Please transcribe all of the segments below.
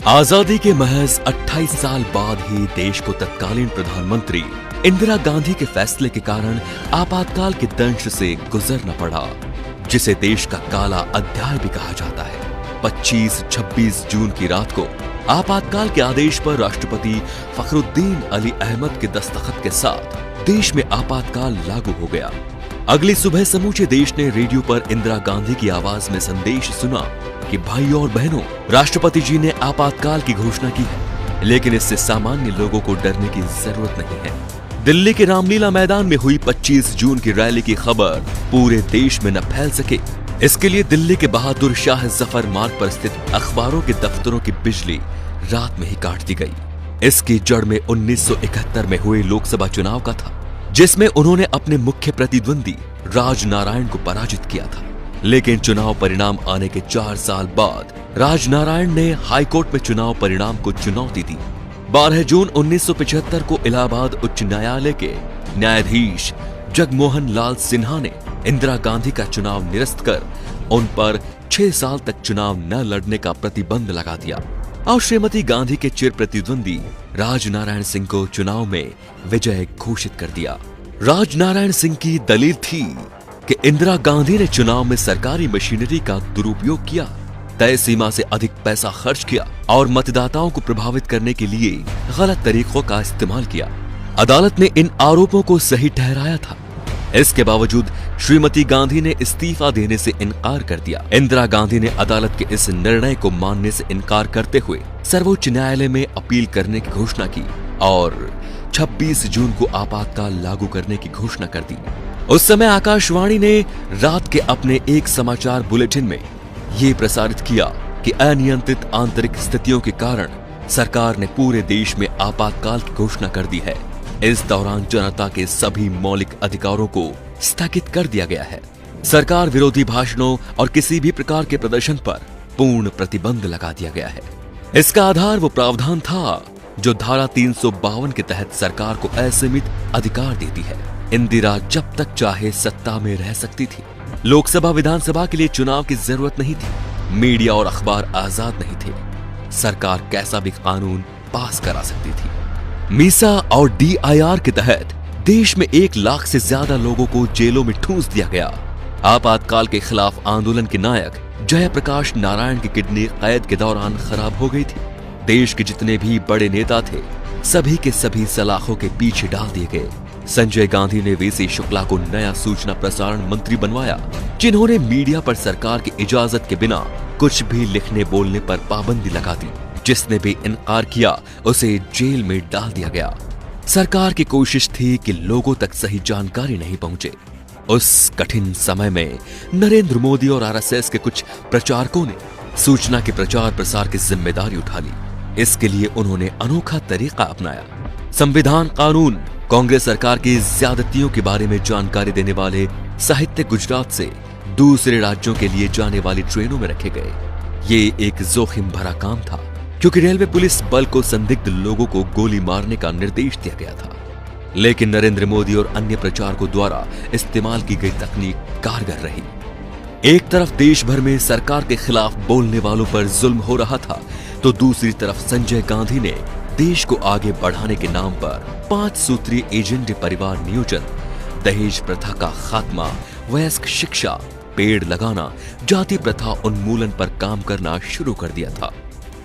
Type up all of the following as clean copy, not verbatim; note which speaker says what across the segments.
Speaker 1: आजादी के महज 28 साल बाद ही देश को तत्कालीन प्रधानमंत्री इंदिरा गांधी के फैसले के कारण आपातकाल के दंश से गुजरना पड़ा, जिसे देश का काला अध्याय भी कहा जाता है। 25-26 जून की रात को आपातकाल के आदेश पर राष्ट्रपति फखरुद्दीन अली अहमद के दस्तखत के साथ देश में आपातकाल लागू हो गया। अगली सुबह समूचे देश ने रेडियो पर इंदिरा गांधी की आवाज में संदेश सुना कि भाई और बहनों, राष्ट्रपति जी ने आपातकाल की घोषणा की है, लेकिन इससे सामान्य लोगों को डरने की जरूरत नहीं है। दिल्ली के रामलीला मैदान में हुई 25 जून की रैली की खबर पूरे देश में न फैल सके, इसके लिए दिल्ली के बहादुर शाह जफर मार्ग पर स्थित अखबारों के दफ्तरों की बिजली रात में ही काट दी गई। इसकी जड़ में 1971 में हुए लोकसभा चुनाव का था, जिसमें उन्होंने अपने मुख्य प्रतिद्वंदी राजनारायण को पराजित किया था। लेकिन चुनाव परिणाम आने के 4 साल बाद राजनारायण ने हाईकोर्ट में चुनाव परिणाम को चुनौती दी। 12 जून 1975 को इलाहाबाद उच्च न्यायालय के न्यायाधीश जगमोहन लाल सिन्हा ने इंदिरा गांधी का चुनाव निरस्त कर उन पर 6 साल तक चुनाव न लड़ने का प्रतिबंध लगा दिया और श्रीमती गांधी के चिर प्रतिद्वंदी राजनारायण सिंह को चुनाव में विजय घोषित कर दिया। राजनारायण सिंह की दलील थी कि इंदिरा गांधी ने चुनाव में सरकारी मशीनरी का दुरुपयोग किया, तय सीमा से अधिक पैसा खर्च किया और मतदाताओं को प्रभावित करने के लिए गलत तरीकों का इस्तेमाल किया। अदालत ने इन आरोपों को सही ठहराया था। इसके बावजूद श्रीमती गांधी ने इस्तीफा देने से इनकार कर दिया। इंदिरा गांधी ने अदालत के इस निर्णय को मानने से इनकार करते हुए सर्वोच्च न्यायालय में अपील करने की घोषणा की और 26 जून को आपातकाल लागू करने की घोषणा कर दी। उस समय आकाशवाणी ने रात के अपने एक समाचार बुलेटिन में ये प्रसारित किया कि अनियंत्रित आंतरिक स्थितियों के कारण सरकार ने पूरे देश में आपातकाल की घोषणा कर दी है। इस दौरान जनता के सभी मौलिक अधिकारों को स्थगित कर दिया गया है। सरकार विरोधी भाषणों और किसी भी प्रकार के प्रदर्शन पर पूर्ण प्रतिबंध लगा दिया गया है। इसका आधार वो प्रावधान था जो धारा 352 के तहत सरकार को असीमित अधिकार देती है। इंदिरा जब तक चाहे सत्ता में रह सकती थी। लोकसभा विधानसभा के लिए चुनाव की जरूरत नहीं थी। मीडिया और अखबार आजाद नहीं थे। सरकार कैसा भी कानून पास करा सकती थी। मीसा और DIR के तहत देश में 1 लाख से ज्यादा लोगों को जेलों में ठूंस दिया गया। आपातकाल के खिलाफ आंदोलन के नायक जयप्रकाश नारायण की किडनी कैद के दौरान खराब हो गई थी। देश के जितने भी बड़े नेता थे, सभी के सभी सलाखों के पीछे डाल दिए गए। संजय गांधी ने VC शुक्ला को नया सूचना प्रसारण मंत्री बनवाया, जिन्होंने मीडिया पर सरकार की इजाजत के बिना कुछ भी लिखने बोलने पर पाबंदी लगा दी। जिसने भी इनकार किया उसे जेल में डाल दिया गया। सरकार की कोशिश थी कि लोगों तक सही जानकारी नहीं पहुंचे। उस कठिन समय में नरेंद्र मोदी और RSS के कुछ प्रचारकों ने सूचना के प्रचार प्रसार की जिम्मेदारी उठा ली। इसके लिए उन्होंने अनोखा तरीका अपनाया। संविधान, कानून, कांग्रेस सरकार की ज्यादतियों के बारे में जानकारी देने वाले साहित्य गुजरात से दूसरे राज्यों के लिए जाने वाली ट्रेनों में रखे गए। ये एक जोखिम भरा काम था, क्योंकि रेलवे पुलिस बल को संदिग्ध लोगों को गोली मारने का निर्देश दिया गया था। लेकिन नरेंद्र मोदी और अन्य प्रचारकों द्वारा इस्तेमाल की गई तकनीक कारगर रही। एक तरफ देश भर में सरकार के खिलाफ बोलने वालों पर जुल्म हो रहा था, तो दूसरी तरफ संजय गांधी ने देश को आगे बढ़ाने के नाम पर 5 सूत्रीय एजेंडे परिवार नियोजन, दहेज प्रथा का खात्मा, वयस्क शिक्षा, पेड़ लगाना, जाति प्रथा उन्मूलन पर काम करना शुरू कर दिया था।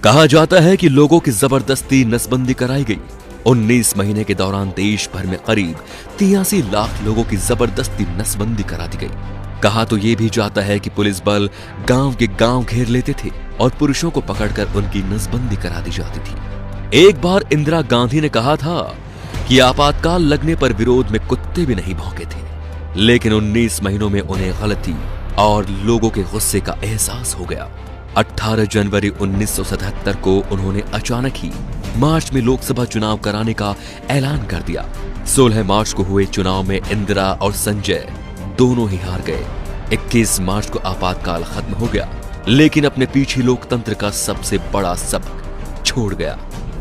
Speaker 1: कहा जाता है कि लोगों की जबरदस्ती नसबंदी कराई गई। 19 महीने के दौरान देश भर में करीब 83 लाख लोगों की जबरदस्ती नसबंदी करा दी गई। कहा तो ये भी जाता है कि पुलिस बल गांव के गांव घेर लेते थे और पुरुषों को पकड़कर उनकी नसबंदी करा दी जाती थी। एक बार इंदिरा गांधी ने कहा था कि आपातकाल लगने पर विरोध में कुत्ते भी नहीं भौंके थे, लेकिन 19 महीनों में उन्हें गलती और लोगों के गुस्से का एहसास हो गया। 18 जनवरी 1977 को उन्होंने अचानक ही मार्च में लोकसभा चुनाव कराने का ऐलान कर दिया। 16 मार्च को हुए चुनाव में इंदिरा और संजय दोनों ही हार गए। 21 मार्च को आपातकाल खत्म हो गया, लेकिन अपने पीछे लोकतंत्र का सबसे बड़ा सबक छोड़ गया।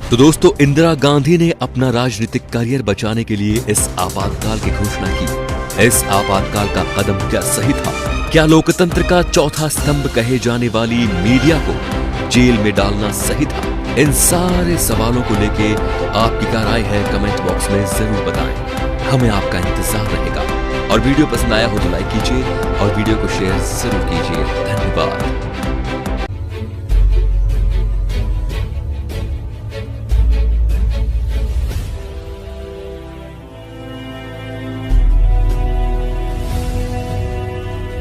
Speaker 1: तो दोस्तों, इंदिरा गांधी ने अपना राजनीतिक करियर बचाने के लिए इस आपातकाल की घोषणा की। इस आपातकाल का कदम क्या सही था? क्या लोकतंत्र का चौथा स्तंभ कहे जाने वाली मीडिया को जेल में डालना सही था? इन सारे सवालों को लेके आपकी क्या राय है कमेंट बॉक्स में जरूर बताएं। हमें आपका इंतजार रहेगा। और वीडियो पसंद आया हो तो लाइक कीजिए और वीडियो को शेयर जरूर कीजिए। धन्यवाद।